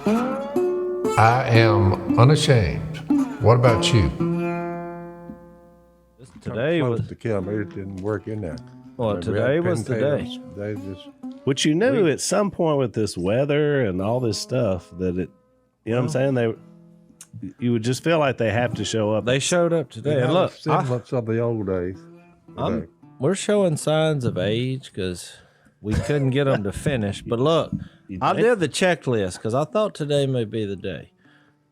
I am unashamed. What about you? Today was to kill me. It didn't work in there. well. Like, we Today had was the day. pintails. They just Which you knew at some point with this weather and all this stuff that it, you know what I'm saying? You would just feel like they have to show up. They showed up today. And look, semblance of the old days. we're showing signs of age because we couldn't get them to finish. But look, I did the checklist because I thought today may be the day.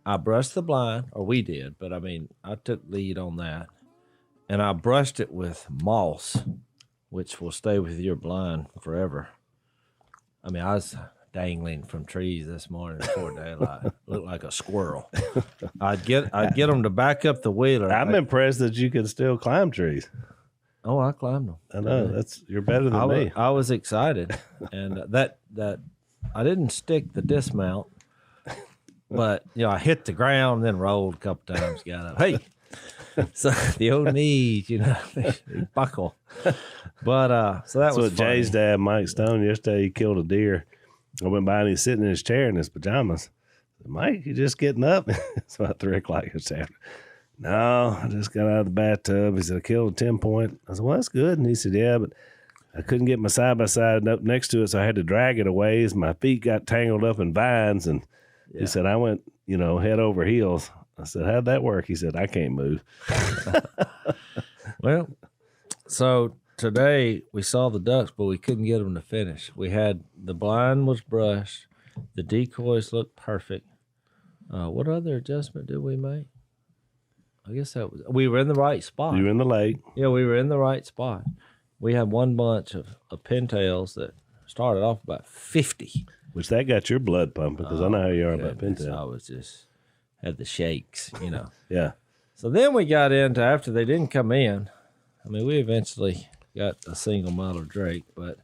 I brushed the blind, or we did, but I mean, I took lead on that. And I brushed it with moss, which will stay with your blind forever. I mean, I was dangling from trees this morning before daylight. Looked like a squirrel. I'd get them to back up the wheeler. I'm impressed that you could still climb trees. Oh, I climbed them. I know you're better than me. I was excited, and that I didn't stick the dismount, but I hit the ground, then rolled a couple times, got up. Hey. So the old knees, they buckle. But so that was what funny. Jay's dad, Mike Stone, yesterday he killed a deer. I went by and he's sitting in his chair in his pajamas. I said, Mike, you just getting up? It's about 3 o'clock this afternoon. No, I just got out of the bathtub. He said, I killed a 10-point. I said, well, that's good. And he said, yeah, but I couldn't get my side-by-side up next to it, so I had to drag it a ways. My feet got tangled up in vines. And he said, I went, head over heels. I said, how'd that work? He said, I can't move. Well, so today we saw the ducks, but we couldn't get them to finish. We had the blind was brushed. The decoys looked perfect. What other adjustment did we make? I guess we were in the right spot. You were in the lake. Yeah, we were in the right spot. We had one bunch of pintails that started off about 50. Which that got your blood pumping because I know how you are about Goodness, pintail. I was just had the shakes, Yeah. So then we got into, after they didn't come in, I mean, we eventually got a single model Drake, but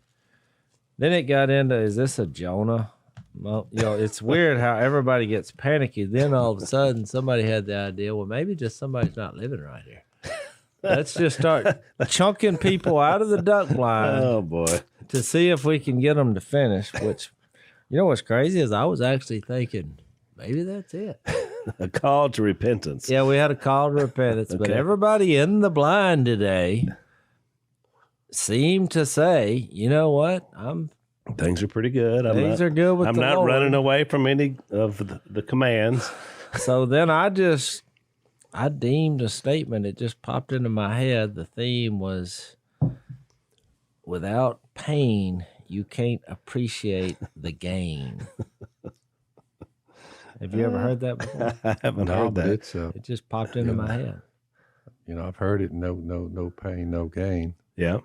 then it got into, is this a Jonah? Well, it's weird how everybody gets panicky. Then all of a sudden somebody had the idea, well, maybe just somebody's not living right here. Let's just start chunking people out of the duck blind. Oh, boy. To see if we can get them to finish, which, what's crazy is I was actually thinking, maybe that's it. A call to repentance. Yeah, we had a call to repentance, but everybody in the blind today seemed to say, you know what, Things are pretty good. things are good with I'm the not Lord. running away from any of the commands. So then I deemed a statement. It just popped into my head. The theme was, without pain, you can't appreciate the gain. Have you ever heard that before? I haven't heard that. It just popped into my head. I've heard it. No pain, no gain. Yeah.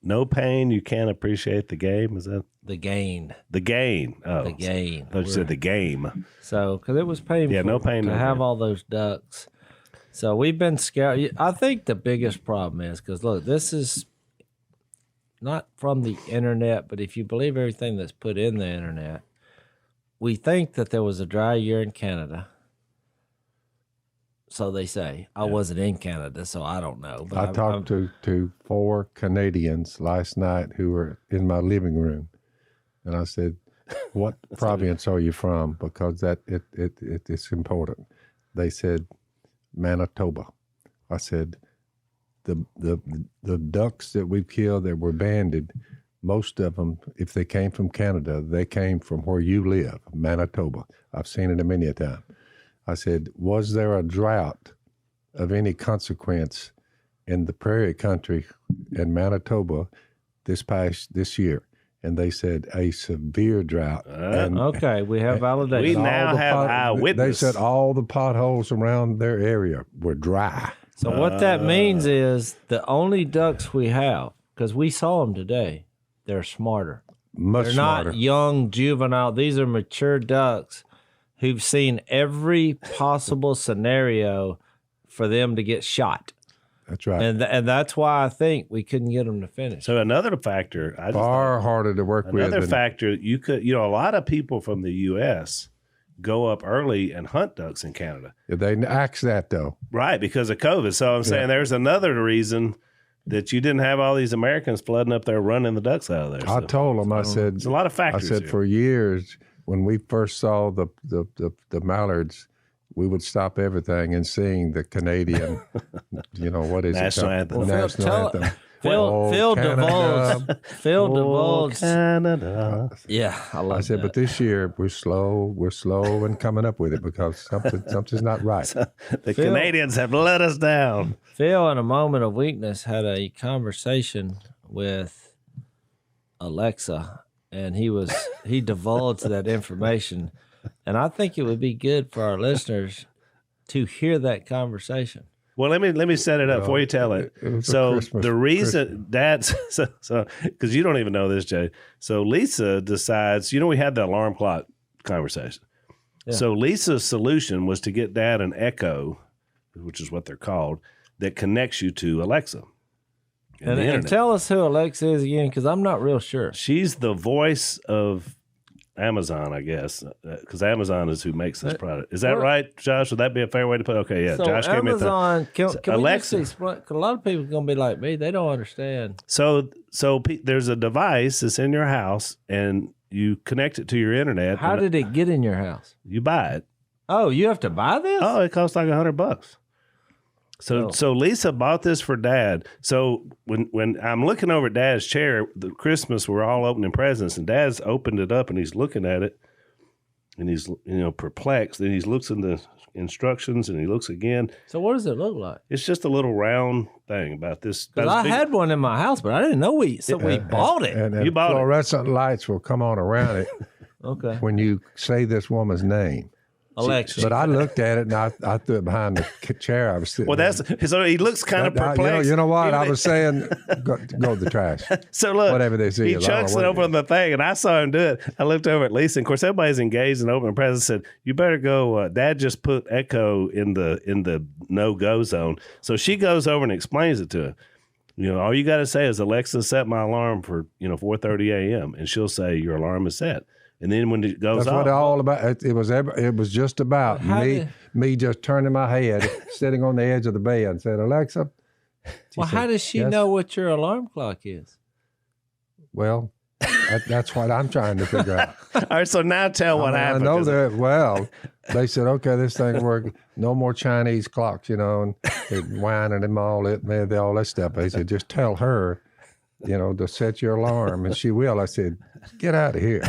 No pain, you can't appreciate the game. Is that The gain. the gain? Oh, The gain. I thought you said the game. So, because it was painful. Yeah, no pain, to no have gain. all those ducks. So we've been scared. I think the biggest problem is because look, this is not from the internet, but if you believe everything that's put in the internet, we think that there was a dry year in Canada. So they say. I wasn't in Canada, so I don't know. But I talked to 4 Canadians last night who were in my living room, and I said, "What province are you from?" Because it's important. They said Manitoba. I said, the ducks that we've killed that were banded, most of them, if they came from Canada, they came from where you live, Manitoba. I've seen it many a time. I said, was there a drought of any consequence in the prairie country in Manitoba this year? And they said a severe drought. Okay, we have validation. We now have eyewitness. They said all the potholes around their area were dry. So what that means is the only ducks we have, because we saw them today, they're smarter. Much They're smarter. not young, juvenile. These are mature ducks who've seen every possible scenario for them to get shot. That's right. And that's why I think we couldn't get them to finish. So another factor, Far harder to work with. Another factor, you could, a lot of people from the U.S. go up early and hunt ducks in Canada. They axed that though. Right, because of COVID. So I'm saying there's another reason that you didn't have all these Americans flooding up there running the ducks out of there. I told them, I said, there's a lot of factors I said, here. for years, when we first saw the mallards, we would stop everything and sing the Canadian, what is National it? anthem. Well, National anthem. Phil Canada. divulged. Canada. Yeah, I love I said, that. but this year we're slow in coming up with it because something's not right. The Canadians have let us down. Phil, in a moment of weakness, had a conversation with Alexa, and he divulged that information. And I think it would be good for our listeners to hear that conversation. Well, let me set it up before you tell it. So the reason Dad's so because you don't even know this, Jay. So Lisa decides. We had the alarm clock conversation. Yeah. So Lisa's solution was to get Dad an Echo, which is what they're called, that connects you to Alexa. And tell us who Alexa is again, because I'm not real sure. She's the voice of Amazon, I guess, because Amazon is who makes this product. Is that right, Josh? Would that be a fair way to put it? Okay, yeah. So Josh gave me Amazon, can Alexa. we just explain? 'Cause a lot of people are going to be like me. They don't understand. So there's a device that's in your house, and you connect it to your internet. How did it get in your house? You buy it? Oh, you have to buy this? Oh, it costs like $100. So Lisa bought this for Dad. So when I'm looking over at Dad's chair, the Christmas, we're all opening presents, and Dad's opened it up and he's looking at it, and he's perplexed. Then he looks in the instructions and he looks again. So what does it look like? It's just a little round thing about this. Because I had one in my house, but I didn't know we bought it. And You bought it. fluorescent lights will come on around it Okay. when you say this woman's name. Alexa. But I looked at it and I threw it behind the chair I was sitting. Well, so he looks kind of perplexed. You know what? I was saying, go to the trash. So look, Whatever this he is, I don't chunks know it what it over the thing, and I saw him do it. I looked over at Lisa, and of course, everybody's engaged in opening presents. Said, "You better go." Dad just put Echo in the no-go zone, so she goes over and explains it to him. All you got to say is, "Alexa, set my alarm for 4:30 a.m.," and she'll say, "Your alarm is set." And then when it goes That's off, what all about. It was just about me just turning my head, sitting on the edge of the bed, and said, "Alexa." Well, how does she "Yes." know what your alarm clock is? Well, that's what I'm trying to figure out. all right. So now tell what happened. I know 'cause that. Well, they said, "Okay, this thing works. No more Chinese clocks," and they're whining and all that stuff. They said, "Just tell her, to set your alarm, and she will." I said, "Get out of here."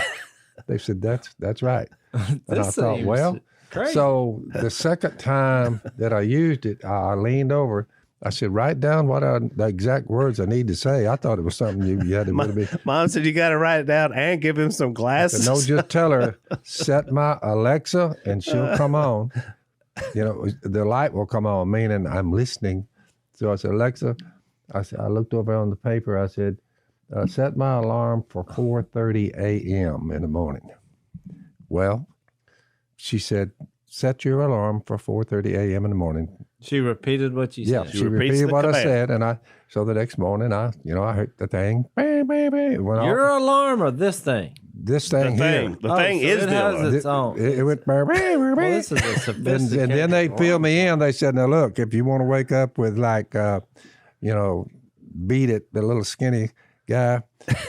They said, that's right. And I thought, well, crazy. So the second time that I used it, I leaned over. I said, write down the exact words I need to say. I thought it was something you had to really be. Mom said you got to write it down and give him some glasses. No, just tell her, set my Alexa, and she'll come on. The light will come on, meaning I'm listening. So I said, Alexa, I looked over on the paper. I said, set my alarm for 4:30 a.m. in the morning. Well, she said, set your alarm for 4:30 a.m. in the morning. She repeated what you said. Yeah, she repeated what I said, and so the next morning I heard the thing, bang, bang, bang, it went Your off. alarm or this thing? This thing here. The thing so is it the has alarm. its own. It went bang, bang, bang, bang. This is a And sophisticated. then they filled me in. They said, now look, if you want to wake up with Beat It, the little skinny guy,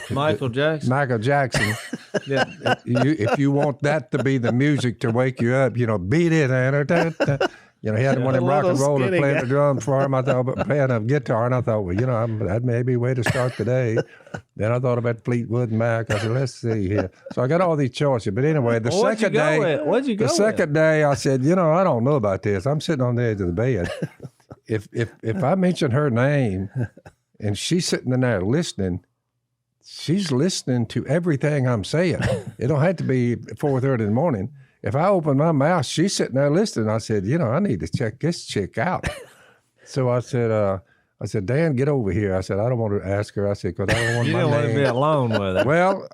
Michael Jackson. Yeah. If you want that to be the music to wake you up, beat it. He had one of them rock and rollers playing the drums for him. I thought about playing a guitar, and I thought, well, that may be a way to start the day. Then I thought about Fleetwood Mac. I said, let's see here. So I got all these choices. But anyway, the second day, what'd you go the second day, I said, I don't know about this. I'm sitting on the edge of the bed. If I mention her name, and she's sitting in there listening, she's listening to everything I'm saying. It don't have to be 4:30 in the morning. If I open my mouth, she's sitting there listening. I said, I need to check this chick out. So I said, Dan, get over here. I said, I don't want to ask her. I said, because I don't want You my don't name. want to be alone with her. Well,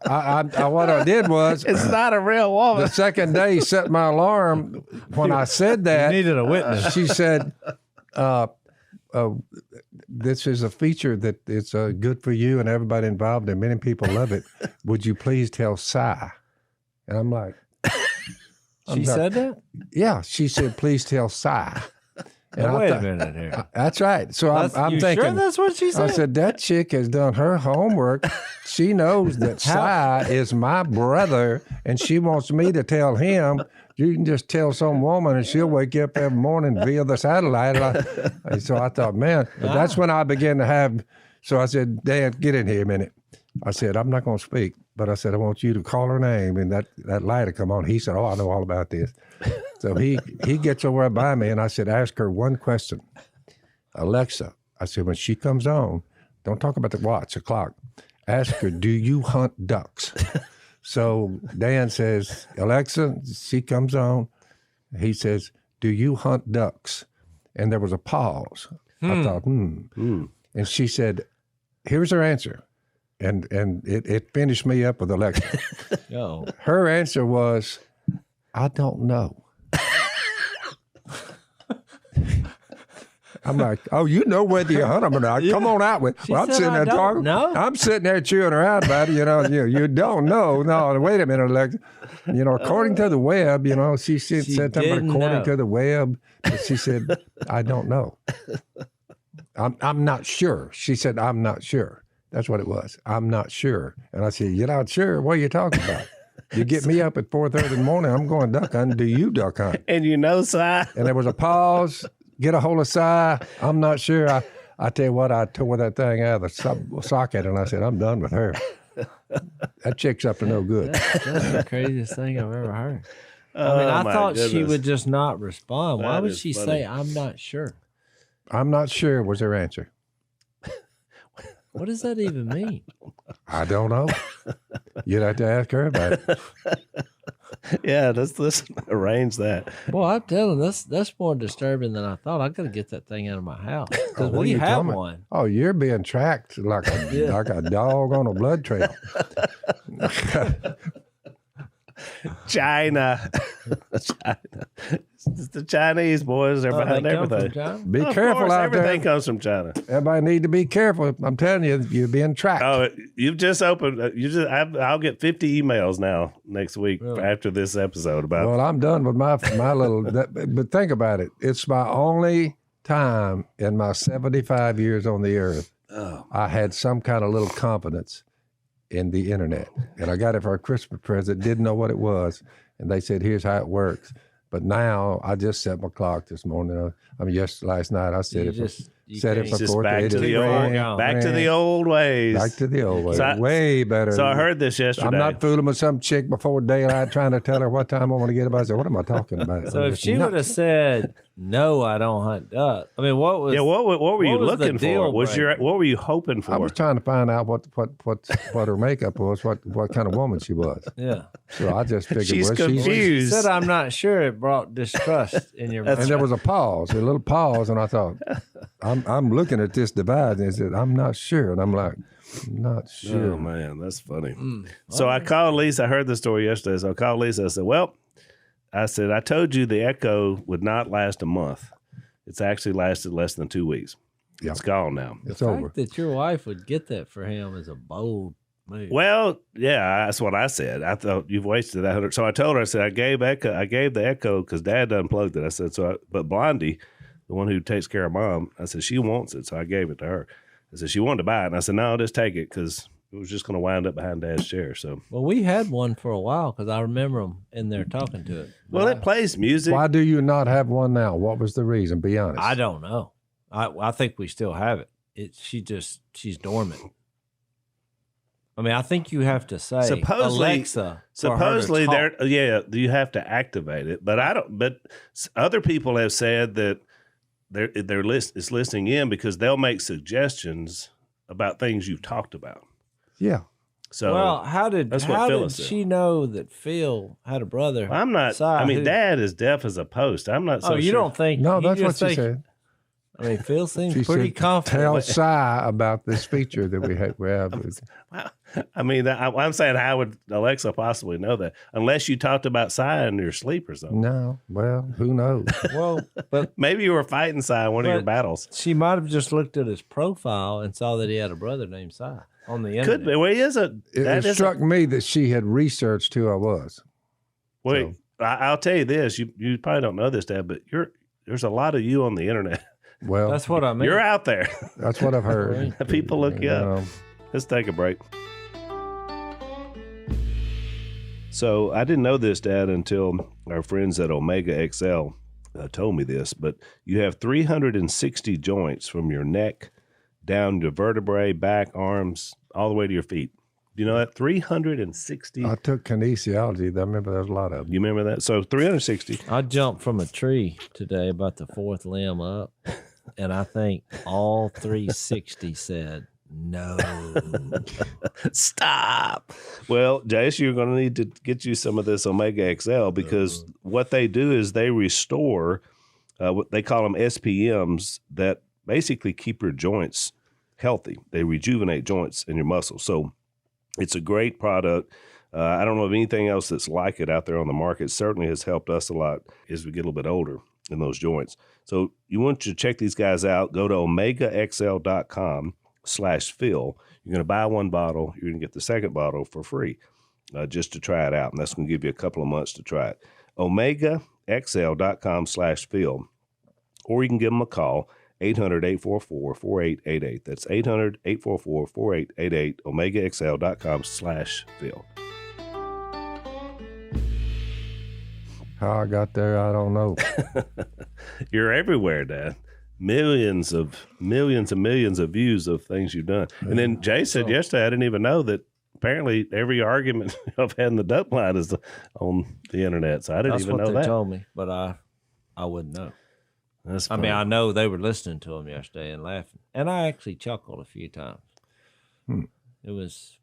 what I did was, It's not a real woman. the second day, set my alarm. When I said that, You needed a witness. she said, this is a feature that it's good for you and everybody involved, and many people love it. Would you please tell Cy? And I'm like, She said that? yeah. She said, please tell Cy. And Wait a minute here. That's right. So I'm you thinking. sure that's what she said? I said, that chick has done her homework. She knows that Si is my brother, and she wants me to tell him. You can just tell some woman, and she'll wake you up every morning via the satellite. And so I thought, man, but that's when I began to have. So I said, Dad, get in here a minute. I said, I'm not going to speak, but I said, I want you to call her name, and that light will come on. He said, oh, I know all about this. So he gets over by me, and I said, ask her one question. Alexa, I said, when she comes on, don't talk about the watch, the clock. Ask her, do you hunt ducks? So Dan says, Alexa, she comes on. He says, do you hunt ducks? And there was a pause. I thought, And she said, here's her answer. And it finished me up with Alexa. Oh. Her answer was, I don't know. I'm like, oh, you know whether you hunt them or not. Come on out with. Well, I'm sitting there talking. No. I'm sitting there chewing her out about it. You don't know. No, wait a minute, Alexa. According to the web, she said something according to the web. But she said, I don't know. I'm not sure. She said, I'm not sure. That's what it was. I'm not sure. And I said, you're not sure? What are you talking about? You get me up at 4:30 in the morning. I'm going duck hunting. Do you duck hunt? And Si. And there was a pause. Get a hold of Si. I'm not sure. I tell you what, I tore that thing out of the socket, and I said, I'm done with her. That chick's up to no good. That's the craziest thing I've ever heard. I thought she would just not respond. Why would she say, I'm not sure? I'm not sure was her answer. What does that even mean? I don't know. You'd have to ask her about it. Yeah, let's arrange that. Oh, I'm telling you, that's more disturbing than I thought. I got to get that thing out of my house because what we are you have talking about? one. Oh, you're being tracked like a dog on a blood trail. China. It's the Chinese boys. They're behind everything. Be careful out there. Everything comes from China. Everybody need to be careful. I'm telling you, you're being tracked. Oh, you've just opened. I'll get 50 emails now next week after this episode about. Well, I'm done with my little. But think about it. It's my only time in my 75 years on the earth I had some kind of little confidence in the internet, and I got it for a Christmas present. Didn't know what it was, and they said, "Here's how it works." But now I just set my clock this morning. Last night I set it for 4:30. Back to the old ways. Back to the old ways. Way better. So I heard this yesterday. I'm not fooling with some chick before daylight trying to tell her what time I want to get up. I said, what am I talking about? So if she would have said, no, I don't hunt duck. I mean, what was? Yeah, what were you looking for? What were you hoping for? I was trying to find out what her makeup was, what kind of woman she was. Yeah. So I just figured she's confused. She said, I'm not sure. It brought distrust in your mind. And there was a little pause, and I thought, I'm looking at this device, and it said, I'm not sure. And I'm like, I'm not sure. Oh, man, that's funny. So I called Lisa. I heard the story yesterday. So I called Lisa. I said, I told you the echo would not last a month. It's actually lasted less than 2 weeks. Yep. It's gone now. It's the over. fact that your wife would get that for him is a bold move. Well, yeah, that's what I said. I thought you've wasted that. So I told her, I said, I gave the echo because Dad unplugged it. I said, but Blondie, the one who takes care of Mom, I said, she wants it. So I gave it to her. I said, she wanted to buy it. And I said, no, just take it because it was just going to wind up behind Dad's chair. So, well, we had one for a while because I remember them in there talking to it. Well, it plays music. Why do you not have one now? What was the reason? Be honest. I don't know. I think we still have it. She's dormant. I mean, I think you have to say Alexa. Supposedly, you have to activate it, but I don't. But other people have said that it's listening in because they'll make suggestions about things you've talked about. Yeah. So well, how did she know that Phil had a brother? I'm not. Dad is deaf as a post. I'm not. You don't think? No, that's what she said. I mean, Phil seems pretty confident. Tell Si about this feature that we have. Well, I mean, I'm saying, how would Alexa possibly know that unless you talked about Si in your sleep or something? No. Well, who knows? Well, but maybe you were fighting Si in one of your battles. She might have just looked at his profile and saw that he had a brother named Si on the internet. Could be. Well, it struck me that she had researched who I was. Wait, so. I'll tell you this. You probably don't know this, Dad, but there's a lot of you on the internet. Well, That's what I mean. You're out there. that's what I've heard. People look you up. Let's take a break. So I didn't know this, Dad, until our friends at Omega XL told me this, but you have 360 joints from your neck down to vertebrae, back, arms, all the way to your feet. Do you know that? 360. I took kinesiology. I remember there's a lot of them. You remember that? So 360. I jumped from a tree today about the fourth limb up, and I think all 360 said, no. Stop. Well, Jase, you're going to need to get you some of this Omega XL because what they do is they restore what they call them SPMs that basically keep your joints healthy. They rejuvenate joints in your muscles. So it's a great product. I don't know of anything else that's like it out there on the market. It certainly has helped us a lot as we get a little bit older in those joints. So you want to check these guys out. Go to omegaxl.com/Phil. You're going to buy one bottle. You're going to get the second bottle for free just to try it out. And that's going to give you a couple of months to try it. omegaxl.com/Phil. Or you can give them a call. 800-844-4888. That's 800-844-4888. omegaxl.com/Phil. How I got there, I don't know. You're everywhere, Dad. Millions and millions of views of things you've done. And then Jay said yesterday, I didn't even know that apparently every argument I've had in the duck line is on the internet. So I didn't even know That's what they that. told me, but I wouldn't know. That's I mean, funny. I know they were listening to him yesterday and laughing, and I actually chuckled a few times. It was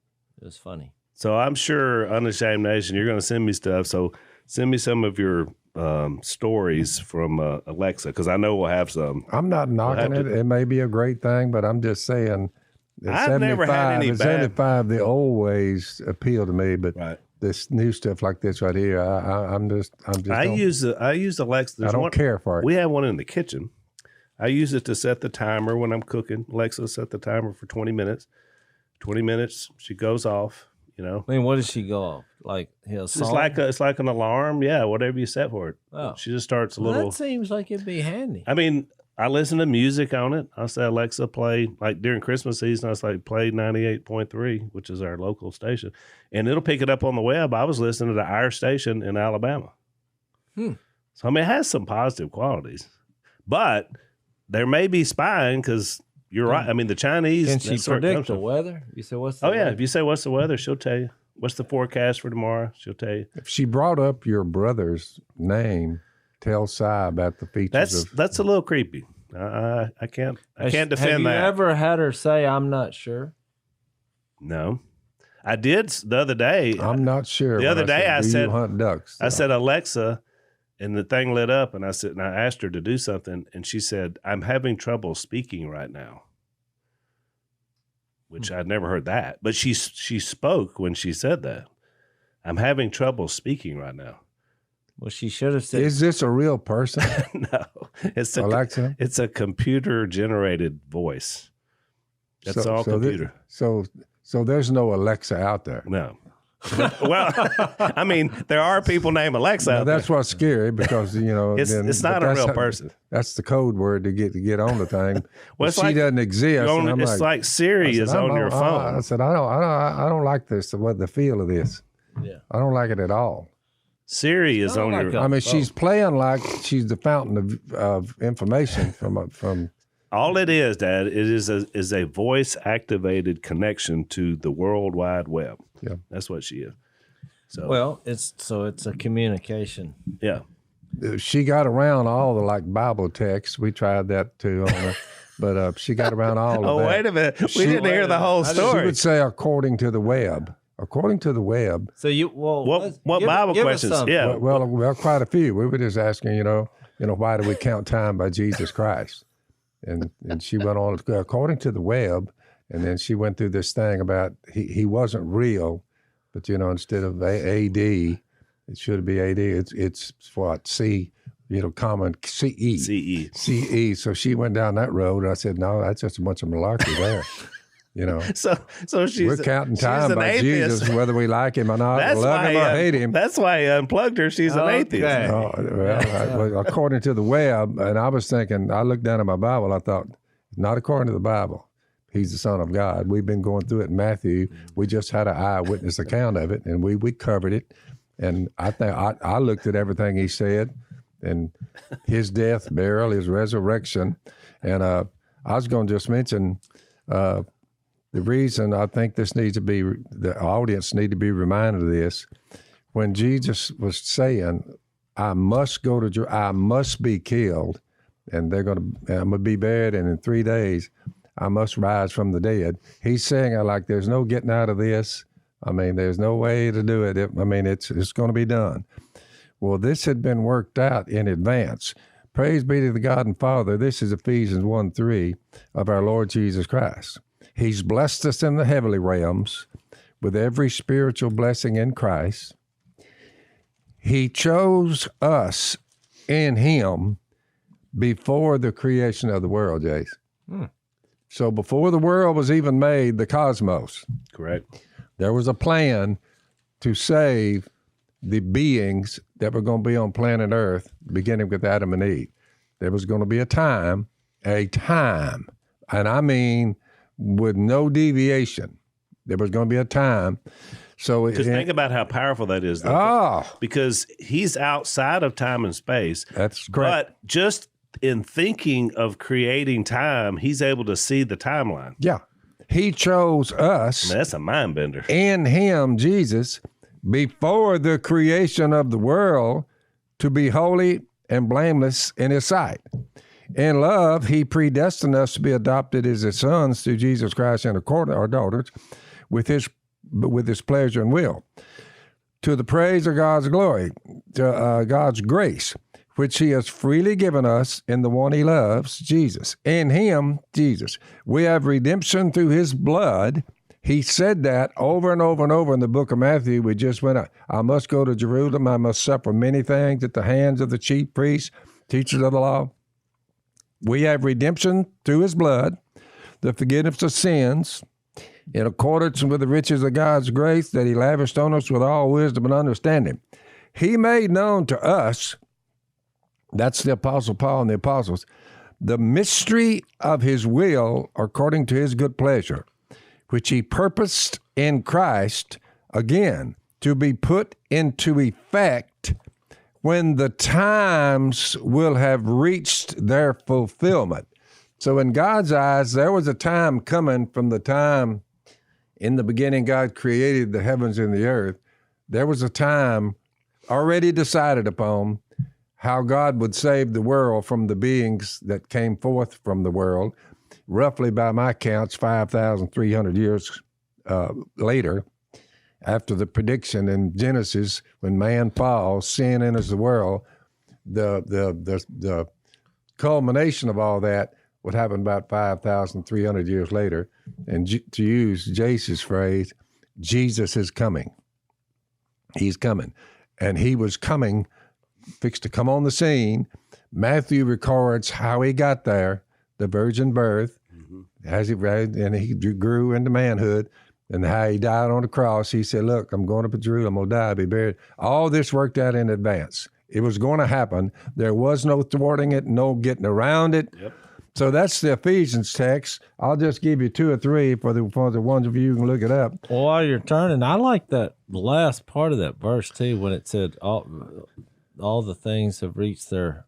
funny. So I'm sure, Unashamed Nation, you're going to send me stuff. So send me some of your stories from Alexa, because I know we'll have some. I'm not knocking it. It may be a great thing, but I'm just saying. I've never had any the bad. 75, the old ways appeal to me, but Right. this new stuff like this right here, I'm just. I use Alexa. There's I don't care for it. We have one in the kitchen. I use it to set the timer when I'm cooking. Alexa, set the timer for 20 minutes. 20 minutes, she goes off. You know, I mean, what does she go off? Like his song? it's like an alarm. Yeah, whatever you set for it. Oh. She just starts a Well, little. that seems like it'd be handy. I mean, I listen to music on it. I say, Alexa, play, like during Christmas season, I was like, play 98.3, which is our local station. And it'll pick it up on the web. I was listening to our station in Alabama. So, I mean, it has some positive qualities. But there may be spying because you're right. I mean, the Chinese. Can she that's where it predict comes the from. weather? You said what's the Oh, yeah. weather? If you say, what's the weather, she'll tell you. What's the forecast for tomorrow? She'll tell you. If she brought up your brother's name, tell Si about the features That's a little creepy. I can't defend Have you that. ever had her say, I'm not sure? No. I did the other day. I'm not sure. The other day I "Do you said- hunt ducks. I said, Alexa, and the thing lit up, and I asked her to do something, and she said, I'm having trouble speaking right now, which I'd never heard that. But she spoke when she said that. I'm having trouble speaking right now. Well, she should have said, Is this a real person, No, it's Alexa? it's a computer-generated voice. That's all computer. So there's no Alexa out there. No. Well, I mean, there are people named Alexa Now, out that's there. what's scary because It's not a real person. That's the code word to get on the thing. Well, If it's she like- doesn't exist. and I'm It's like Siri is on your phone. I said I don't like this. The feel of this. Yeah. I don't like it at all. Siri is not on like your. I mean, she's playing like she's the fountain of information from. All it is, Dad, it is a voice activated connection to the World Wide Web. Yeah. That's what she is. So well, it's a communication. yeah. She got around all the like Bible texts. We tried that too on her, but she got around all of Oh, that. wait a minute. We didn't hear the whole She story. would say according to the web. According to the web. So What Bible give us questions? something. Yeah. Well, quite a few. We were just asking, why do we count time by Jesus Christ? And she went on according to the web, and then she went through this thing about he wasn't real, but instead of AD, it should be AD. It's what C, common CE. CE. CE. So she went down that road, and I said, no, that's just a bunch of malarkey there. You know, So we're counting time by atheist. Jesus, whether we like him or not, love him or hate him. That's why he unplugged her. She's an atheist. Oh, well, according to the web, and I was thinking, I looked down at my Bible, I thought, not according to the Bible. He's the Son of God. We've been going through it in Matthew. We just had an eyewitness account of it, and we covered it. And I think I looked at everything he said, and his death, burial, his resurrection. And I was going to just mention the reason I think this needs to be, the audience need to be reminded of this. When Jesus was saying, I must be killed, and I'm going to be buried, and in 3 days, I must rise from the dead. He's saying, like, there's no getting out of this. I mean, there's no way to do it. It's going to be done. Well, this had been worked out in advance. Praise be to the God and Father. This is Ephesians 1:3 of our Lord Jesus Christ. He's blessed us in the heavenly realms with every spiritual blessing in Christ. He chose us in him before the creation of the world, Jace. So before the world was even made, the cosmos. Correct. There was a plan to save the beings that were going to be on planet Earth, beginning with Adam and Eve. There was going to be a time, and I mean with no deviation. There was going to be a time. So because think about how powerful that is. Because he's outside of time and space. That's correct. But just in thinking of creating time, he's able to see the timeline. Yeah. He chose us. That's a mind bender. In him, Jesus, before the creation of the world, to be holy and blameless in his sight. In love, he predestined us to be adopted as his sons through Jesus Christ and our daughters with his pleasure and will. To the praise of God's glory, to God's grace, which he has freely given us in the one he loves, Jesus. In him, Jesus, we have redemption through his blood. He said that over and over and over in the book of Matthew. We just went, I must go to Jerusalem. I must suffer many things at the hands of the chief priests, teachers of the law. We have redemption through his blood, the forgiveness of sins, in accordance with the riches of God's grace that he lavished on us with all wisdom and understanding. He made known to us, that's the Apostle Paul and the apostles, the mystery of his will according to his good pleasure, which he purposed in Christ, again, to be put into effect when the times will have reached their fulfillment. So in God's eyes, there was a time coming from the time in the beginning God created the heavens and the earth. There was a time already decided upon how God would save the world from the beings that came forth from the world, roughly by my counts, 5,300 years later, after the prediction in Genesis, when man falls, sin enters the world, the culmination of all that would happen about 5,300 years later. And to use Jase's phrase, Jesus is coming. He's coming. And he was coming, fixed to come on the scene. Matthew records how he got there, the virgin birth, as he and he grew into manhood, and how he died on the cross. He said, look, I'm going up to Jerusalem, I'm going to die, be buried. All this worked out in advance. It was going to happen. There was no thwarting it, no getting around it. Yep. So that's the Ephesians text. I'll just give you two or three for the ones of you who can look it up. Well, while you're turning, I like that last part of that verse too, when it said all the things have reached their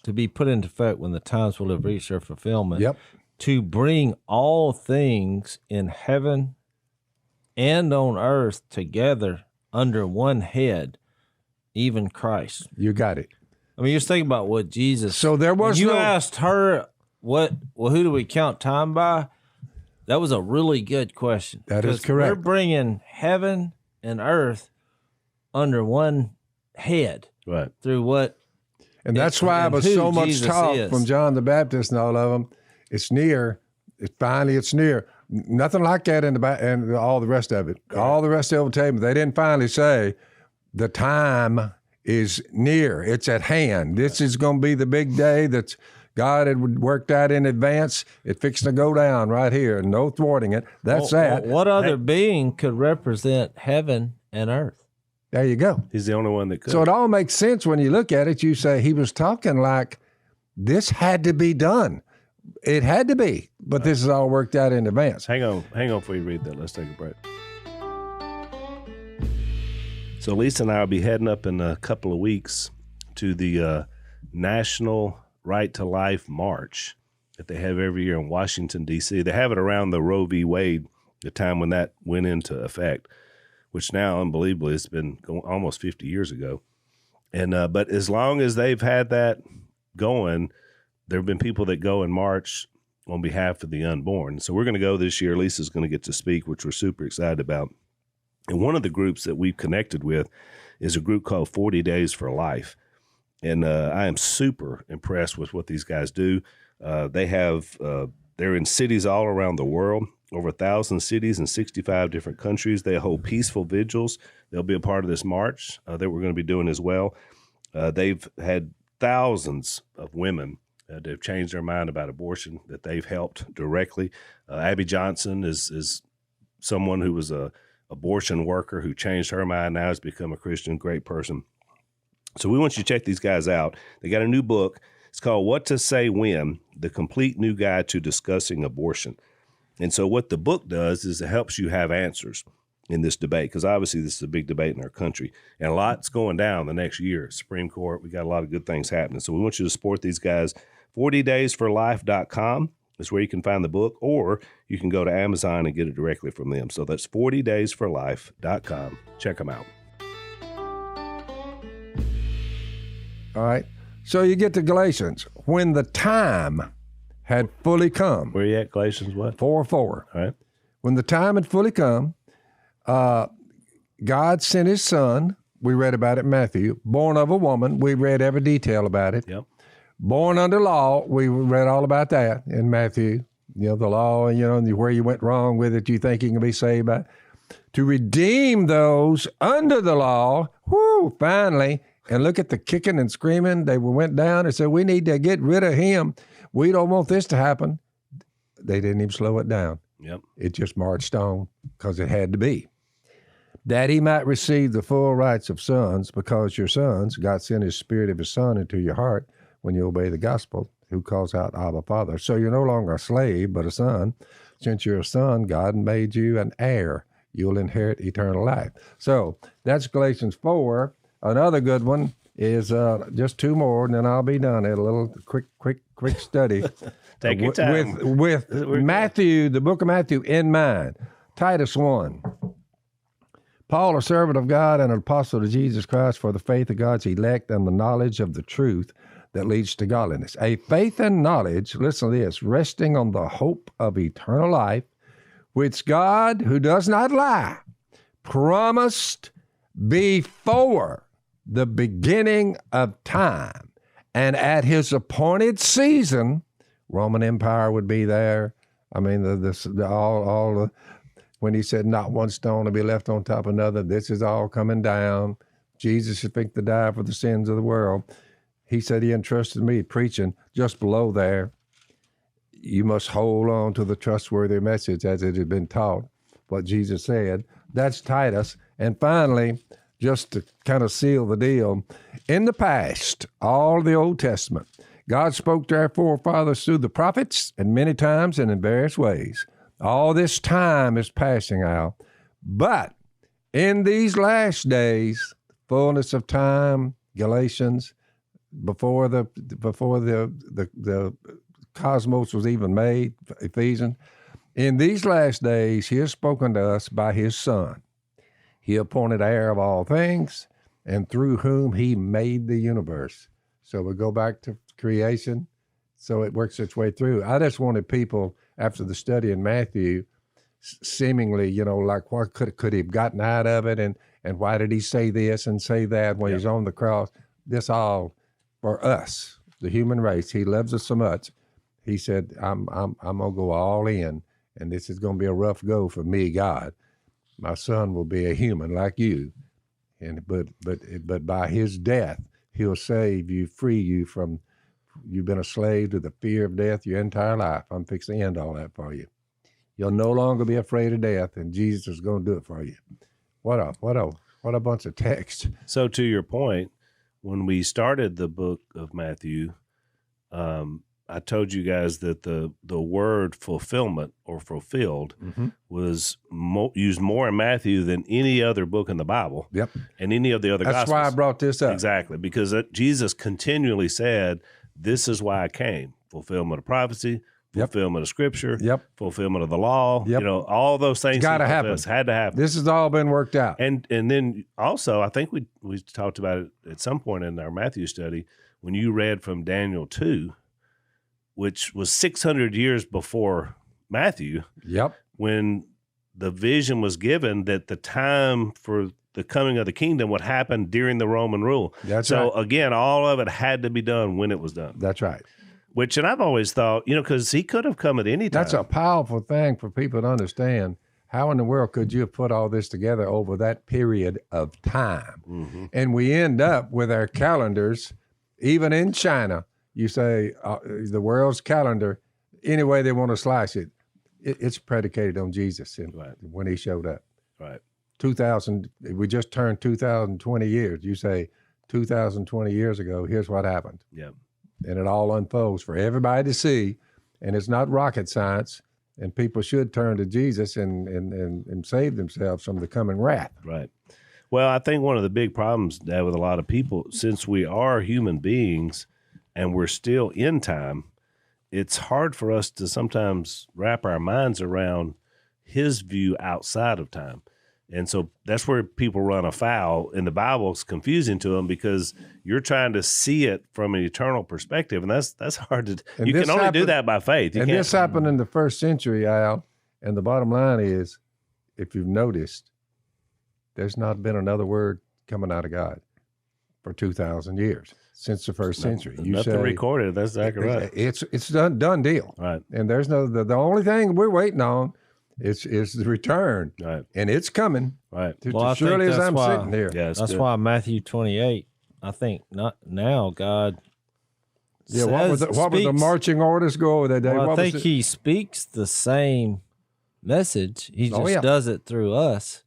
to be put into effect when the times will have reached their fulfillment. Yep. To bring all things in heaven and on earth together under one head, even Christ. You got it. I mean, just think about what Jesus. So there was you no. asked her who do we count time by? That was a really good question. That is correct. We're bringing heaven and earth under one head. Right. Through what. And that's why it was so much Jesus talk is. from John the Baptist and all of them. It's near. It's near. Nothing like that in the back and all the rest of it. Correct. All the rest of the Old Testament, they didn't finally say the time is near. It's at hand. This is going to be the big day that's God had worked out in advance. It fixed to go down right here. No thwarting it. That's that. What other being could represent heaven and earth? There you go. He's the only one that could. So it all makes sense when you look at it. You say he was talking like this had to be done. It had to be, but this is all worked out in advance. Hang on before you read that. Let's take a break. So Lisa and I will be heading up in a couple of weeks to the National Right to Life March that they have every year in Washington, D.C. They have it around the Roe v. Wade, the time when that went into effect, which now, unbelievably, it's been almost 50 years ago. And but as long as they've had that going, there have been people that go and march on behalf of the unborn. So we're going to go this year. Lisa's going to get to speak, which we're super excited about. And one of the groups that we've connected with is a group called 40 Days for Life. And I am super impressed with what these guys do. They're in cities all around the world, over 1,000 cities in 65 different countries. They hold peaceful vigils. They'll be a part of this march that we're going to be doing as well. They've had thousands of women that have changed their mind about abortion that they've helped directly. Abby Johnson is someone who was a abortion worker who changed her mind, now has become a Christian, great person. So we want you to check these guys out. They got a new book. It's called What to Say When, The Complete New Guide to Discussing Abortion. And so what the book does is it helps you have answers in this debate, because obviously this is a big debate in our country. And a lot's going down the next year. Supreme Court, we got a lot of good things happening. So we want you to support these guys. 40daysforlife.com is where you can find the book, or you can go to Amazon and get it directly from them. So that's 40daysforlife.com. Check them out. All right. So you get to Galatians. When the time had fully come. Where you at, Galatians what? 4:4. All right. When the time had fully come, God sent his son. We read about it in Matthew. Born of a woman. We read every detail about it. Yep. Born under law. We read all about that in Matthew. You know, the law, you know, where you went wrong with it, you think you can be saved by. To redeem those under the law. Whoo, finally. And look at the kicking and screaming. They went down and said, we need to get rid of him. We don't want this to happen. They didn't even slow it down. Yep. It just marched on because it had to be. That he might receive the full rights of sons, because your sons, God sent his spirit of his son into your heart when you obey the gospel, who calls out Abba, Father. So you're no longer a slave, but a son. Since you're a son, God made you an heir. You'll inherit eternal life. So that's Galatians 4. Another good one is just two more, and then I'll be done. A little quick study. Take your time. With Matthew, the book of Matthew in mind. Titus 1. Paul, a servant of God and an apostle to Jesus Christ, for the faith of God's elect and the knowledge of the truth that leads to godliness. A faith and knowledge, listen to this, resting on the hope of eternal life, which God, who does not lie, promised before the beginning of time, and at his appointed season, Roman Empire would be there. I mean, when he said not one stone to be left on top of another, this is all coming down. Jesus should think to die for the sins of the world. He said he entrusted me preaching just below there. You must hold on to the trustworthy message as it had been taught, what Jesus said. That's Titus. And finally, just to kind of seal the deal, in the past, all the Old Testament, God spoke to our forefathers through the prophets and many times and in various ways. All this time is passing out. But in these last days, fullness of time, Galatians, before the cosmos was even made, Ephesians, in these last days, he has spoken to us by his Son. He appointed heir of all things, and through whom he made the universe. So we go back to creation, so it works its way through. I just wanted people, after the study in Matthew, seemingly, you know, like what could he have gotten out of it, and why did he say this and say that when he's on the cross? This all for us, the human race. He loves us so much. He said, I'm gonna go all in, and this is gonna be a rough go for me, God. My son will be a human like you, but by his death, he'll save you, free you from You've been a slave to the fear of death your entire life. I'm fixing to end all that for you. You'll no longer be afraid of death, and Jesus is going to do it for you. What a bunch of text. So to your point, when we started the book of Matthew, I told you guys that the word fulfillment or fulfilled was used more in Matthew than any other book in the Bible. Yep. And any of the other That's Gospels. why I brought this up. Exactly, because Jesus continually said, this is why I came. Fulfillment of prophecy, fulfillment of Scripture, fulfillment of the law. Yep. You know, all those things Got to happen. had to happen. This has all been worked out. And then also, I think we talked about it at some point in our Matthew study when you read from Daniel 2, which was 600 years before Matthew. Yep. When the vision was given that the time for the coming of the kingdom would happen during the Roman rule. That's so right. Again, all of it had to be done when it was done. That's right. And I've always thought, because he could have come at any time. That's a powerful thing for people to understand. How in the world could you have put all this together over that period of time? Mm-hmm. And we end up with our calendars, even in China. You say the world's calendar, any way they want to slice it, it's predicated on Jesus when he showed up. Right. 2000, we just turned 2020 years. You say 2020 years ago, here's what happened. Yeah. And it all unfolds for everybody to see. And it's not rocket science. And people should turn to Jesus and save themselves from the coming wrath. Right. Well, I think one of the big problems that with a lot of people, since we are human beings and we're still in time, it's hard for us to sometimes wrap our minds around his view outside of time. And so that's where people run afoul. And the Bible's confusing to them because you're trying to see it from an eternal perspective. And that's hard to do. You can only do that by faith. You and can't. This happened in the first century, Al. And the bottom line is, if you've noticed, there's not been another word coming out of God for 2,000 years since the first century. Nothing recorded. That's exactly right. It's done deal. Right. And there's the only thing we're waiting on is the return. Right. And it's coming. Right. Surely as I'm sitting here. Yeah, that's why Matthew 28, I think not now God what was the marching orders go over that day? Well, I think he speaks the same message. He just does it through us.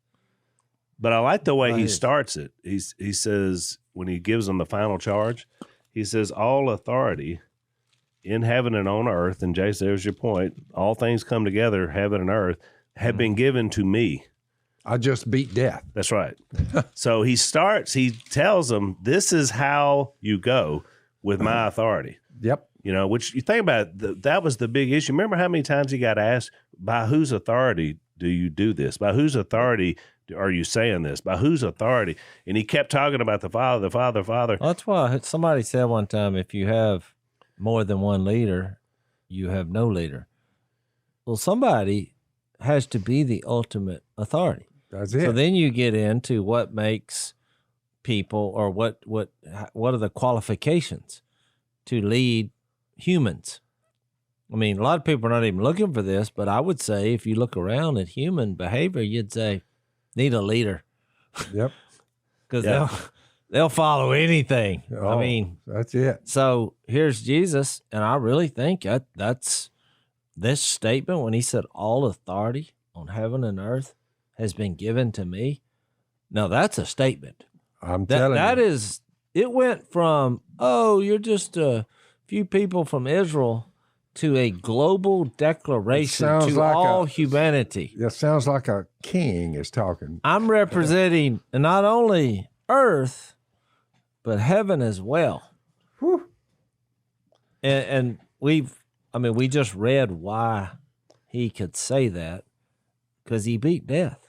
But I like the way he starts it. He says, when he gives them the final charge, he says, all authority in heaven and on earth, and Jase, there's your point, all things come together, heaven and earth, have been given to me. I just beat death. That's right. So he tells them, this is how you go with my authority. Yep. Which you think about, that was the big issue. Remember how many times he got asked, by whose authority do you do this? By whose authority are you saying this? By whose authority? And he kept talking about the Father, the Father, the Father. Well, that's why somebody said one time, if you have more than one leader, you have no leader. Well, somebody has to be the ultimate authority. That's it. So then you get into what makes people, or what are the qualifications to lead humans. I mean, a lot of people are not even looking for this, but I would say if you look around at human behavior, you'd say, need a leader. Yep. Because they'll follow anything. Oh, I mean, that's it. So here's Jesus, and I really think that's this statement when he said, all authority on heaven and earth has been given to me. Now, that's a statement. I'm telling you. That is, it went from, you're just a few people from Israel to a global declaration to like all humanity. That sounds like a king is talking. I'm representing not only earth, but heaven as well. Whew. And we just read why he could say that, because he beat death.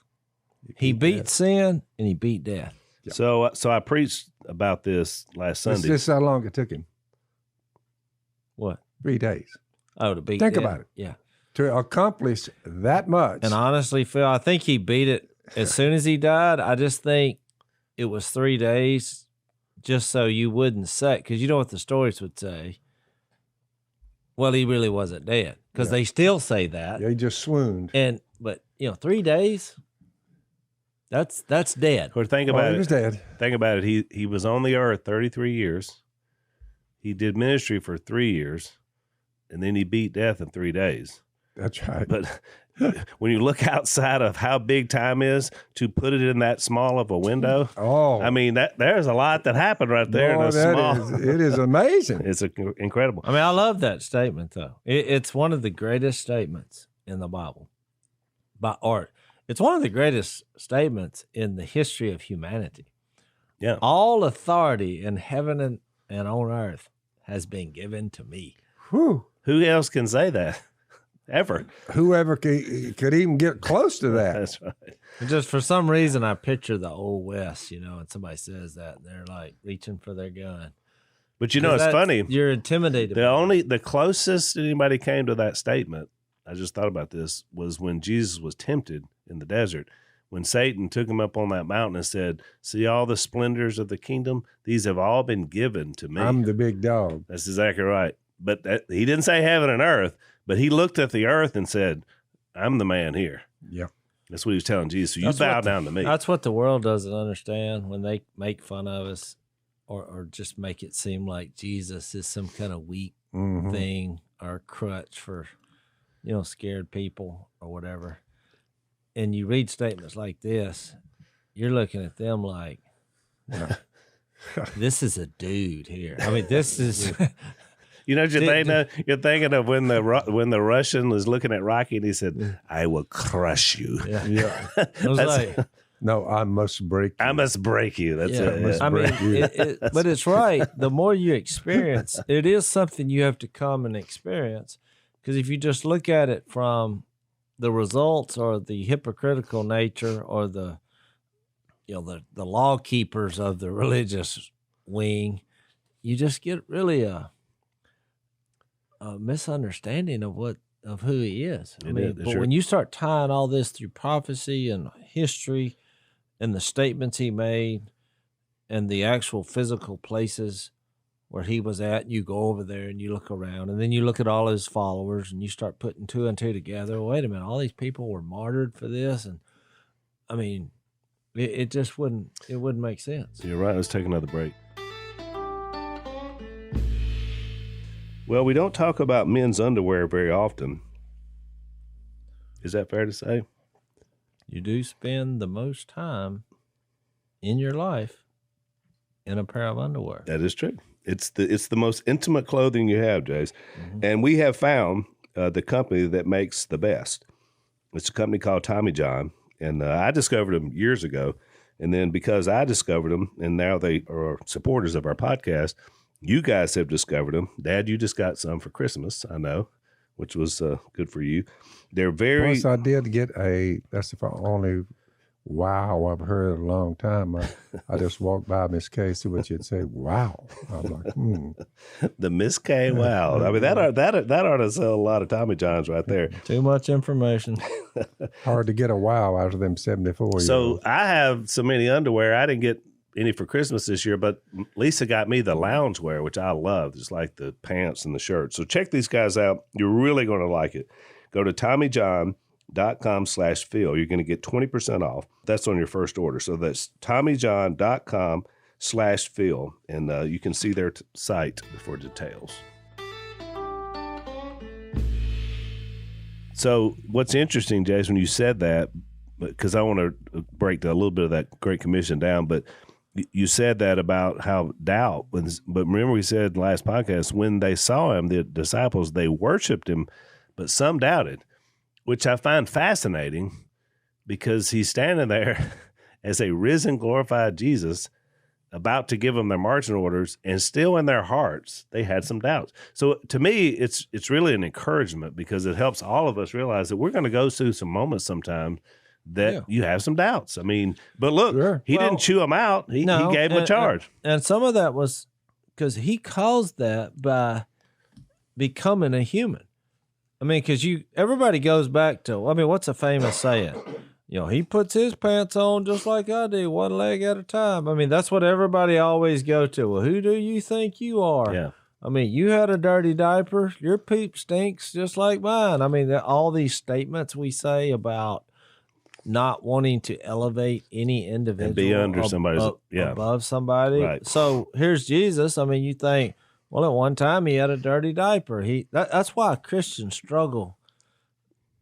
He beat sin and he beat death. Yeah. So I preached about this last Sunday. This is how long it took him. What? 3 days. Oh, to beat Think death. about it. Yeah. To accomplish that much. And honestly, Phil, I think he beat it as soon as he died. I just think it was 3 days just so you wouldn't say, because you know what the stories would say. Well, he really wasn't dead, because they still say that. Yeah, he just swooned. But 3 days, that's dead. Or think about He was dead. Think about it. He was on the earth 33 years. He did ministry for 3 years, and then he beat death in 3 days. That's right. But when you look outside of how big time is to put it in that small of a window, I mean, there's a lot that happened right there. Boy, in a small. it is amazing. It's incredible. I mean, I love that statement, though. It's one of the greatest statements in the Bible by art. It's one of the greatest statements in the history of humanity. Yeah. All authority in heaven and on earth has been given to me. Whew. Who else can say that? Ever. Whoever could even get close to that. That's right. Just for some reason, I picture the old West, and somebody says that, and they're like reaching for their gun. But it's funny. You're intimidated. The closest anybody came to that statement, I just thought about this, was when Jesus was tempted in the desert. When Satan took him up on that mountain and said, "See all the splendors of the kingdom? These have all been given to me. I'm the big dog." That's exactly right. But he didn't say heaven and earth, but he looked at the earth and said, "I'm the man here." Yeah. That's what he was telling Jesus. So you bow down to me. That's what the world doesn't understand when they make fun of us or just make it seem like Jesus is some kind of weak thing or crutch for, scared people or whatever. And you read statements like this, you're looking at them like, this is a dude here. I mean, this is... You're thinking of when the Russian was looking at Rocky and he said, "I will crush you." Yeah. It was like, no, I must break you. I must break you. That's it. I mean, but it's right. The more you experience, it is something you have to come and experience. Because if you just look at it from the results or the hypocritical nature or the law keepers of the religious wing, you just get really a misunderstanding of who he is. When you start tying all this through prophecy and history and the statements he made and the actual physical places where he was at, you go over there and you look around and then you look at all his followers and you start putting two and two together. Wait a minute, all these people were martyred for this. And I mean, it just wouldn't make sense. You're right. Let's take another break. Well, we don't talk about men's underwear very often. Is that fair to say? You do spend the most time in your life in a pair of underwear. That is true. It's the most intimate clothing you have, Jase. Mm-hmm. And we have found the company that makes the best. It's a company called Tommy John. And I discovered them years ago. And then because I discovered them, and now they are supporters of our podcast, you guys have discovered them. Dad, you just got some for Christmas, I know, which was good for you. They're very... Plus, I did get that's the only wow I've heard in a long time. I just walked by Miss K, see what you'd say, wow. I was like, The Miss K, wow. I mean, that ought to sell a lot of Tommy Johns right there. Too much information. Hard to get a wow out of them 74-year-olds. So I have so many underwear. I didn't get any for Christmas this year, but Lisa got me the loungewear, which I love. It's like the pants and the shirts. So check these guys out. You're really going to like it. Go to TommyJohn.com/Phil. You're going to get 20% off. That's on your first order. So that's TommyJohn.com/Phil. And you can see their site for details. So what's interesting, Jason, when you said that, because I want to break a little bit of that Great Commission down, but you said that about how doubt, but remember we said in the last podcast, when they saw him, the disciples, they worshiped him, but some doubted, which I find fascinating because he's standing there as a risen, glorified Jesus about to give them their marching orders, and still in their hearts, they had some doubts. So to me, it's really an encouragement because it helps all of us realize that we're going to go through some moments sometimes that you have some doubts. I mean, but look, he didn't chew them out. He gave them a charge. And some of that was because he caused that by becoming a human. I mean, because everybody goes back to, what's a famous saying? He puts his pants on just like I do, one leg at a time. I mean, that's what everybody always go to. Well, who do you think you are? Yeah. I mean, you had a dirty diaper. Your poop stinks just like mine. I mean, all these statements we say about not wanting to elevate any individual and be under somebody's above somebody. Right. So here's Jesus. I mean, you think, Well, at one time he had a dirty diaper. That's why Christians struggle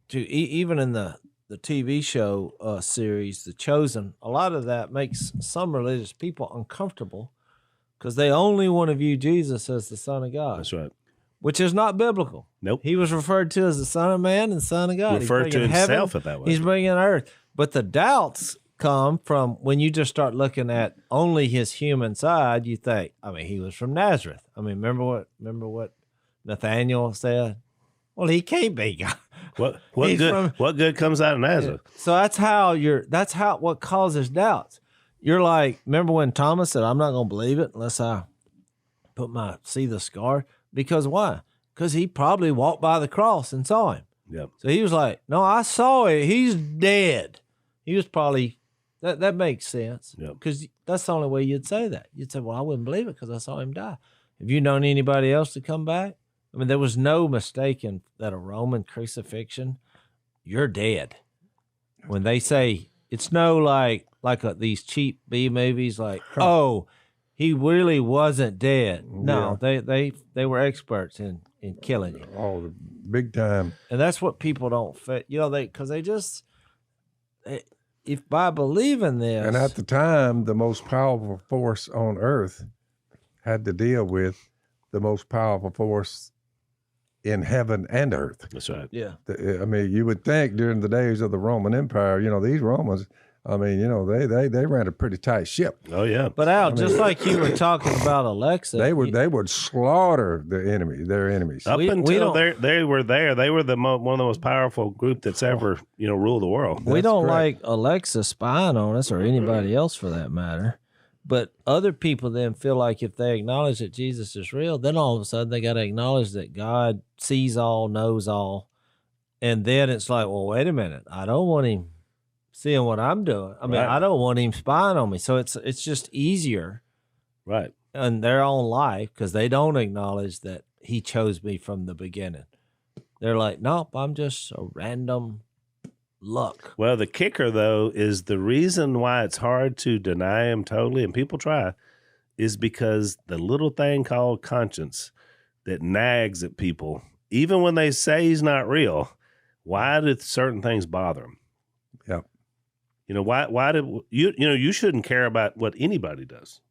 to even in the TV show series, The Chosen. A lot of that makes some religious people uncomfortable because they only want to view Jesus as the Son of God. That's right. Which is not biblical. Nope. He was referred to as the Son of Man and Son of God. Referred to himself at that way. He's bringing earth. But the doubts come from when you just start looking at only his human side. You think, he was from Nazareth. Remember what Nathaniel said? Well, he can't be God. What good comes out of Nazareth? So that's what causes doubts. You're like, remember when Thomas said, I'm not going to believe it unless I see the scar? Because why? Because he probably walked by the cross and saw him. Yep. So he was like, no, I saw it. He's dead. He was probably, that makes sense. Because that's the only way you'd say that. You'd say, well, I wouldn't believe it because I saw him die. Have you known anybody else to come back? There was no mistaking that a Roman crucifixion, you're dead. When they say, it's no like these cheap B movies like, oh, he really wasn't dead. No, they were experts in killing you. Oh, the big time. And that's what people don't fit. Because if by believing this. And at the time, the most powerful force on earth had to deal with the most powerful force in heaven and earth. That's right. Yeah. You would think during the days of the Roman Empire, these Romans, they ran a pretty tight ship. Oh yeah. But Al, just like you were talking about Alexa, they would slaughter their enemies. Up until they were there, they were one of the most powerful group that's ever ruled the world. We don't like Alexa spying on us or anybody else for that matter. But other people then feel like if they acknowledge that Jesus is real, then all of a sudden they got to acknowledge that God sees all, knows all. And then it's like, well, wait a minute. I don't want him seeing what I'm doing. Right. I don't want him spying on me. So it's just easier. Right. In their own life because they don't acknowledge that he chose me from the beginning. They're like, nope, I'm just a random luck. Well, the kicker, though, is the reason why it's hard to deny him totally, and people try, is because the little thing called conscience that nags at people, even when they say he's not real, why do certain things bother them? Yep. Why did you shouldn't care about what anybody does.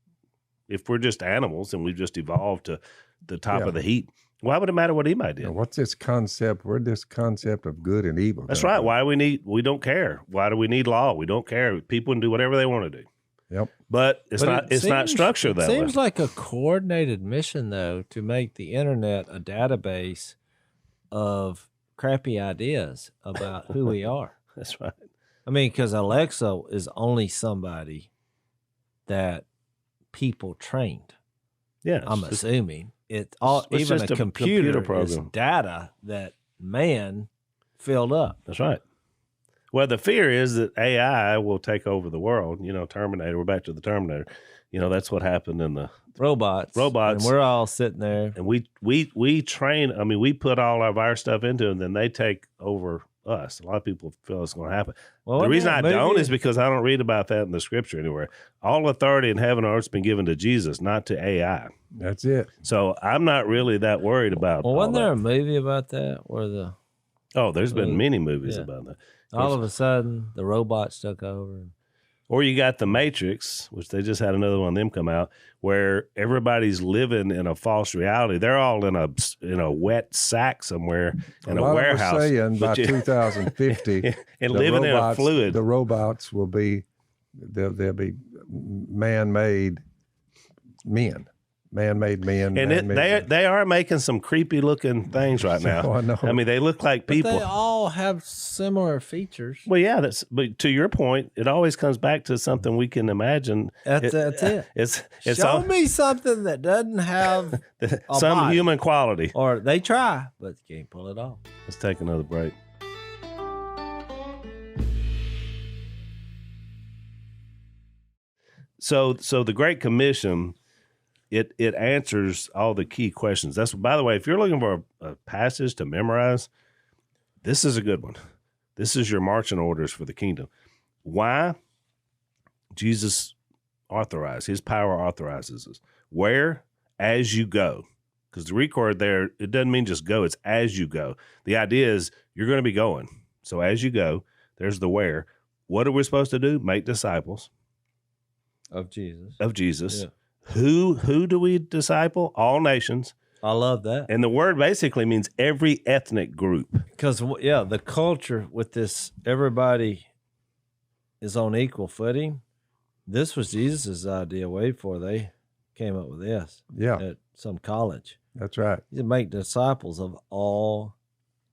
If we're just animals and we've just evolved to the top of the heap, why would it matter what anybody did? What's this concept? Where's this concept of good and evil? That's right. Why we don't care. Why do we need law? We don't care. People can do whatever they want to do. Yep. But it's not structured that way. It seems like a coordinated mission, though, to make the internet a database of crappy ideas about who we are. That's right. Because Alexa is only somebody that people trained. Yeah. I'm assuming. It's even a computer program. is data that man filled up. That's right. Well, the fear is that AI will take over the world. Terminator. We're back to the Terminator. That's what happened in the robots. And we're all sitting there. And we train. We put all of our stuff into them, then they take over us. A lot of people feel it's going to happen. Well, the reason I don't is because I don't read about that in the scripture anywhere. All authority in heaven and earth has been given to Jesus, not to AI. That's it. So I'm not really that worried about. Well, wasn't there a movie about that where there's been many movies about that. All of a sudden the robots took over. Or you got The Matrix, which they just had another one of them come out, where everybody's living in a false reality. They're all in a wet sack somewhere in a warehouse. Saying by 2050, and living in a fluid. The robots will be they'll be man-made men. Man-made men. And they are making some creepy looking things right now. I know. They look like people. But they all have similar features. Well, yeah, but to your point, it always comes back to something we can imagine. That's it. It's Show me something that doesn't have some body. Human quality. Or they try, but you can't pull it off. Let's take another break. So the Great Commission, it answers all the key questions. That's, by the way, if you're looking for a passage to memorize, this is a good one. This is your marching orders for the kingdom. Why? Jesus authorized. His power authorizes us. Where? As you go. Because the Greek word there, it doesn't mean just go. It's as you go. The idea is you're going to be going. So as you go, there's the where. What are we supposed to do? Make disciples. Of Jesus. Of Jesus. Yeah. Who do we disciple? All nations. I love that. And the word basically means every ethnic group. Because, the culture with this, everybody is on equal footing. This was Jesus' idea way before they came up with this. Yeah. At some college. That's right. You make disciples of all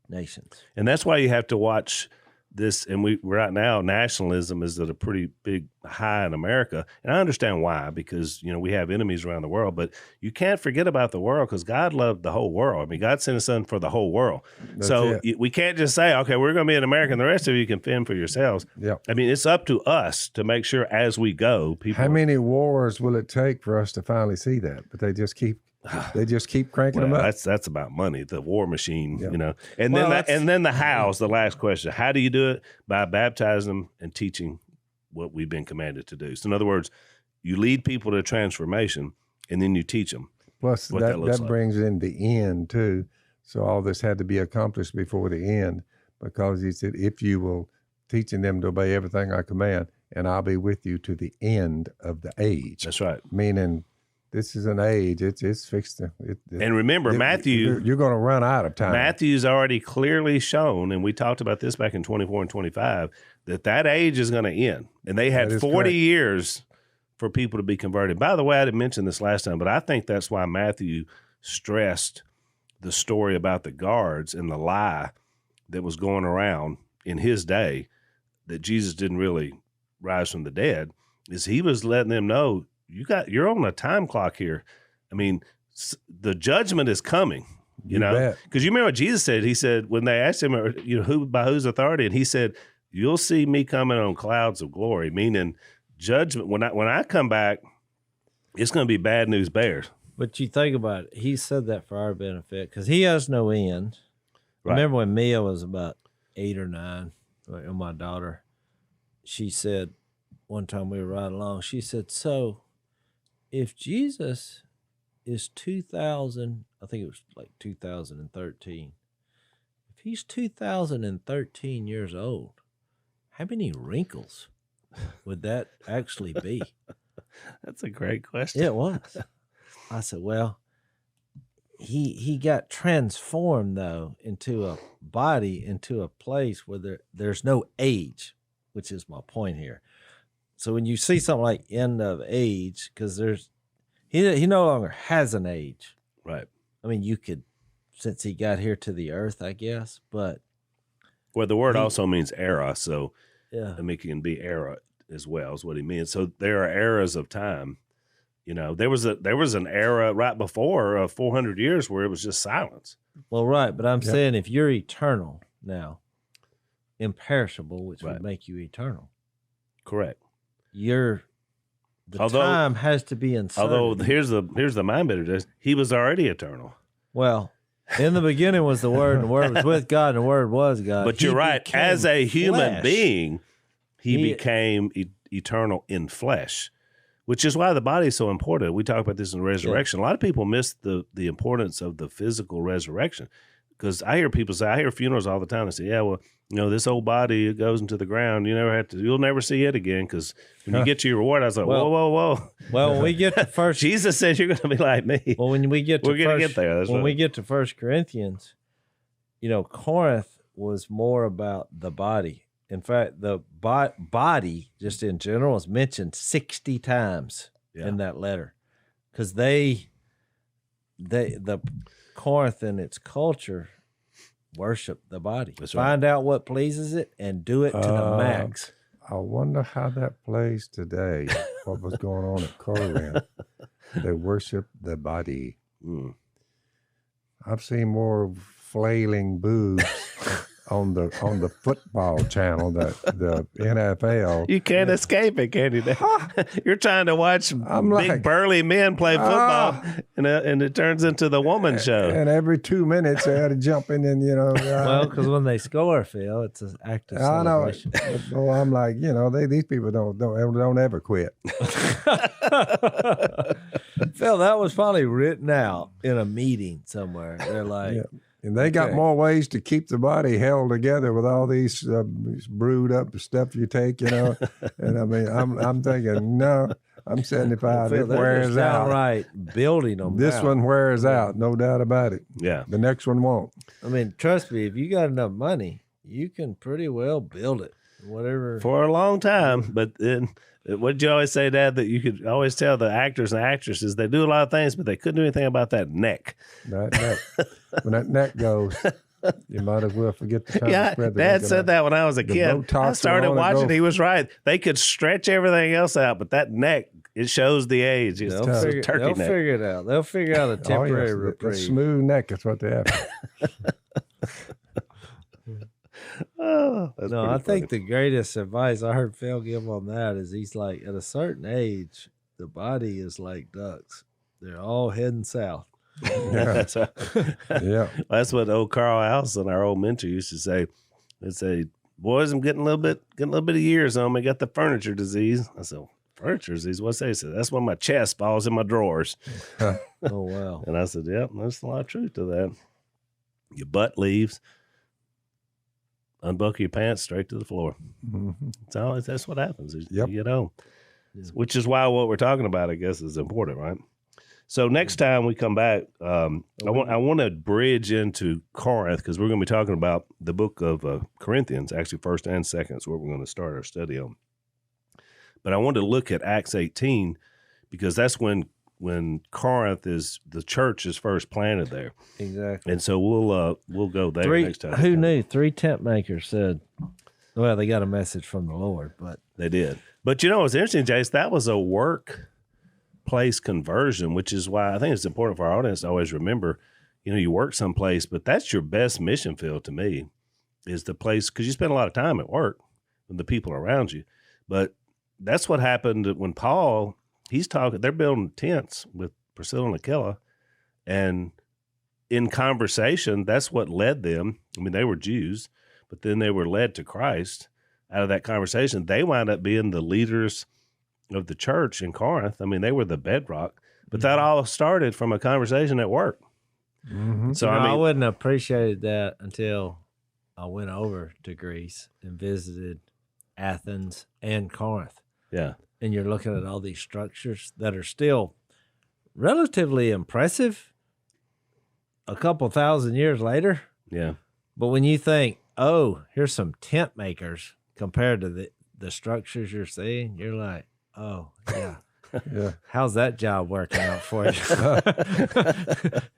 nations. And that's why you have to watch this. And we right now, nationalism is at a pretty big high in America. And I understand why, because, we have enemies around the world. But you can't forget about the world, because God loved the whole world. I mean, God sent his son for the whole world. So we can't just say, okay, we're going to be an American. The rest of you can fend for yourselves. Yeah. I mean, it's up to us to make sure as we go, people. How many wars will it take for us to finally see that? But they just keep cranking them up. That's about money, the war machine, Yeah. And then the how's the last question. How do you do it? By baptizing them and teaching what we've been commanded to do. So in other words, you lead people to transformation and then you teach them. Plus that brings in the end too. So all this had to be accomplished before the end, because he said, if you will teaching them to obey everything I command, and I'll be with you to the end of the age. That's right. Meaning, this is an age. It's fixed. And remember, Matthew, you're going to run out of time. Matthew's already clearly shown, and we talked about this back in 24 and 25, that age is going to end. And they had 40 years for people to be converted. By the way, I didn't mention this last time, but I think that's why Matthew stressed the story about the guards and the lie that was going around in his day that Jesus didn't really rise from the dead, is he was letting them know, you're on a time clock here. I mean, the judgment is coming, because you remember what Jesus said. He said, when they asked him, who by whose authority, and he said, you'll see me coming on clouds of glory, meaning judgment. When I come back, it's going to be bad news bears. But you think about it, he said that for our benefit, because he has no end. Right. Remember when Mia was about 8 or 9, and my daughter, she said, one time we were riding along, she said, so if Jesus is 2000, I think it was like 2013, if he's 2013 years old, how many wrinkles would that actually be? That's a great question. It was. I said, well, he got transformed, though, into a body, into a place where there's no age, which is my point here. So when you see something like end of age, because he no longer has an age. Right. I mean, you could, since he got here to the earth, I guess, but. Well, the word also means era, so yeah, I mean, it can be era as well is what he means. So there are eras of time. There was an era right before 400 years where it was just silence. Well, right, but I'm saying if you're eternal now, imperishable, which would make you eternal. Correct. Time has to be inserted. Although here's the mind bender. He was already eternal. Well, in the beginning was the Word, and the Word was with God, and the Word was God. But you're right. As a human being, he became eternal in flesh, which is why the body is so important. We talk about this in the resurrection. A lot of people miss the importance of the physical resurrection, because I hear people say, I hear funerals all the time. They say, yeah, well, this old body, it goes into the ground. You'll never see it again, because when you get to your reward, I was like, whoa. Well, when we get to first, Jesus said you're going to be like me. Well, when we get to we're going to get there. That's when right. we get to 1 Corinthians, Corinth was more about the body. In fact, the body, just in general, is mentioned 60 times in that letter, because the Corinth and its culture worship the body. That's right. Find out what pleases it and do it to the max. I wonder how that plays today. What was going on at Corinth? They worship the body. Mm. I've seen more flailing boobs on the football channel, the NFL. You can't escape it, can you? You're trying to watch big burly men play football, and it turns into the woman show. And every 2 minutes they had to jump in, and well, because when they score, Phil, it's an act of celebration. I know. Well, I'm like, these people don't ever quit. Phil, that was probably written out in a meeting somewhere. They're like, Yeah. And they got Okay. more ways to keep the body held together with all these brewed up stuff you take, you know. And I mean, I'm thinking, no, I'm 75. Phil, It they're wears just out. downright building them. This now. one wears out, no doubt about it. Yeah. The next one won't. I mean, trust me, if you got enough money, you can pretty well build it. Whatever. For a long time. But then, what did you always say, Dad, that you could always tell the actors and actresses, they do a lot of things, but they couldn't do anything about that neck. That neck, when that neck goes, you might as well forget the time. Yeah, Dad said that when I was a the kid. Botox I started will only watching. go- He was right. They could stretch everything else out, but that neck, it shows the age. It's They'll, a figure, turkey they'll neck. figure it out. They'll figure out a temporary that reprieve. smooth neck is what they have. Oh, that's No, pretty I think funny. the greatest advice I heard Phil give on that is he's like, at a certain age, the body is like ducks. They're all heading south. Yeah. Yeah. That's what old Carl Allison, our old mentor, used to say. He'd say, "Boys, I'm getting a little bit of years on me. Got the furniture disease." I said, "Furniture disease? What's that?" He said, "That's when my chest falls in my drawers." Oh, wow. And I said, "Yep, there's a lot of truth to that. Your butt leaves, unbuckle your pants straight to the floor. Mhm. That's what happens. Yep. You know, Yeah. which is why what we're talking about, I guess, is important, right? So next time we come back, I want to bridge into Corinth because we're going to be talking about the book of Corinthians, actually 1st and 2nd is where we're going to start our study on. But I want to look at Acts 18 because that's when Corinth the church is first planted there, Exactly. and so we'll go there next time. Who knew? 3 tent makers said, well, they got a message from the Lord, but They did. But you know what's interesting, Jace? That was a workplace conversion, which is why I think it's important for our audience to always remember, you work someplace, but that's your best mission field to me is the place, because you spend a lot of time at work with the people around you. But that's what happened when Paul, they're building tents with Priscilla and Aquila, and in conversation, that's what led them. I mean, they were Jews, but then they were led to Christ out of that conversation. They wound up being the leaders of the church in Corinth. I mean, they were the bedrock, but that all started from a conversation at work. Mhm. So, I I mean, wouldn't have appreciated that until I went over to Greece and visited Athens and Corinth. yeah, And you're looking at all these structures that are still relatively impressive a couple thousand years later. yeah, But when you think, oh, here's some tent makers compared to the structures you're seeing, you're like, oh, yeah. Yeah. How's that job working out for you?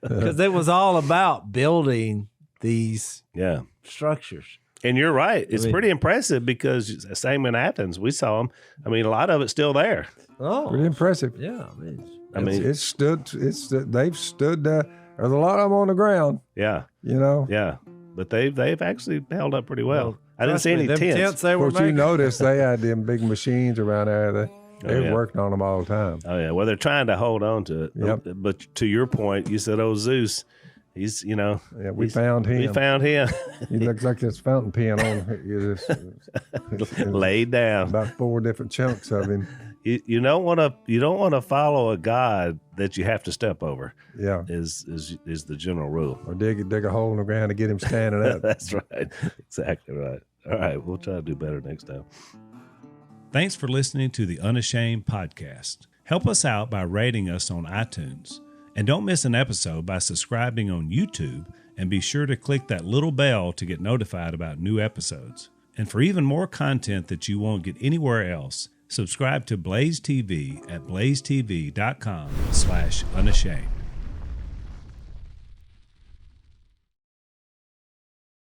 Because it was all about building these yeah. structures. And you're right. It's I mean- pretty impressive because same in Athens, we saw them. I mean, a lot of it's still there. Oh, Pretty impressive. yeah. I mean, They've stood. There's a lot of them on the ground. Yeah, You know. yeah. But they've actually held up pretty well. Well, I didn't trust see me, any them tents. they Of were course, you making. notice they had them big machines around there. They yeah. worked on them all the time. Oh yeah, well they're trying to hold on to it. Yep. But to your point, you said, "Oh Zeus, he's Yeah, we found him. We found him He looks like this fountain pen on laid down." about 4 different chunks of him. You don't want to follow a God that you have to step over. Yeah, Is the general rule. or dig a hole in the ground to get him standing up. That's right. Exactly right. All right, we'll try to do better next time. Thanks for listening to the Unashamed podcast. Help us out by rating us on iTunes. And don't miss an episode by subscribing on YouTube, and be sure to click that little bell to get notified about new episodes. And for even more content that you won't get anywhere else, subscribe to Blaze TV at blazetv.com/unashamed.